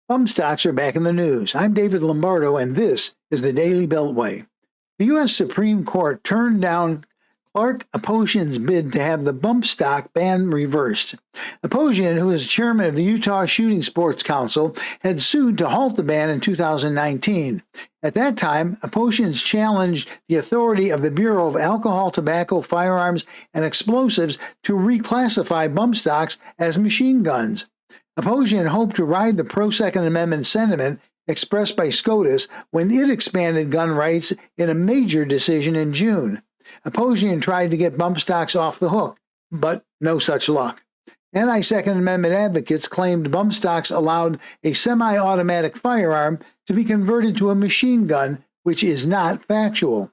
Bump stocks are back in the news. I'm David Lombardo, and this is the Daily Beltway. The U.S. Supreme Court turned down Clark Aposhian's bid to have the bump stock ban reversed. Aposhian, who is chairman of the Utah Shooting Sports Council, had sued to halt the ban in 2019. At that time, Aposhian challenged the authority of the Bureau of Alcohol, Tobacco, Firearms, and Explosives to reclassify bump stocks as machine guns. Aposhian hoped to ride the pro-Second Amendment sentiment expressed by SCOTUS when it expanded gun rights in a major decision in June. Aposhian tried to get bump stocks off the hook, but no such luck. Anti-Second Amendment advocates claimed bump stocks allowed a semi-automatic firearm to be converted to a machine gun, which is not factual.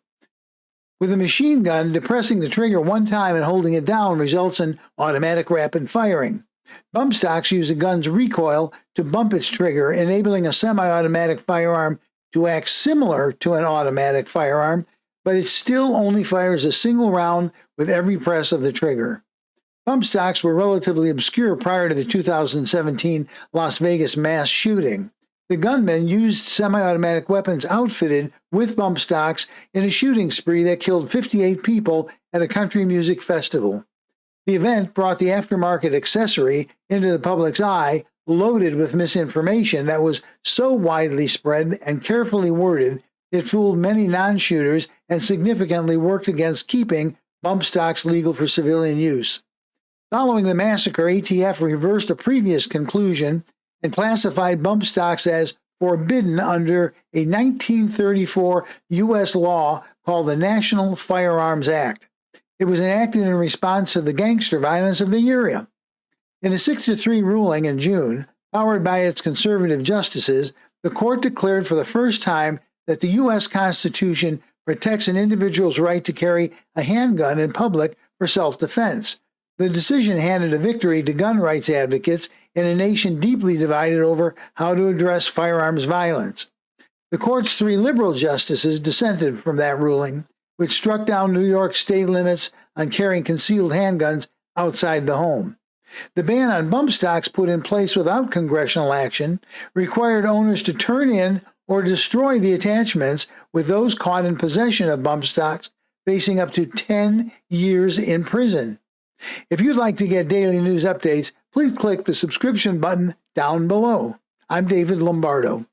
With a machine gun, depressing the trigger one time and holding it down results in automatic rapid firing. Bump stocks use a gun's recoil to bump its trigger, enabling a semi-automatic firearm to act similar to an automatic firearm, but it still only fires a single round with every press of the trigger. Bump stocks were relatively obscure prior to the 2017 Las Vegas mass shooting. The gunmen used semi-automatic weapons outfitted with bump stocks in a shooting spree that killed 58 people at a country music festival. The event brought the aftermarket accessory into the public's eye, loaded with misinformation that was so widely spread and carefully worded it fooled many non-shooters and significantly worked against keeping bump stocks legal for civilian use. Following the massacre, ATF reversed a previous conclusion and classified bump stocks as forbidden under a 1934 U.S. law called the National Firearms Act. It was enacted in response to the gangster violence of the era. In a 6-3 ruling in June, powered by its conservative justices, the court declared for the first time that the U.S. Constitution protects an individual's right to carry a handgun in public for self-defense. The decision handed a victory to gun rights advocates in a nation deeply divided over how to address firearms violence. The court's 3 liberal justices dissented from that ruling, which struck down New York state limits on carrying concealed handguns outside the home. The ban on bump stocks, put in place without congressional action, required owners to turn in or destroy the attachments, with those caught in possession of bump stocks facing up to 10 years in prison. If you'd like to get daily news updates, please click the subscription button down below. I'm David Lombardo.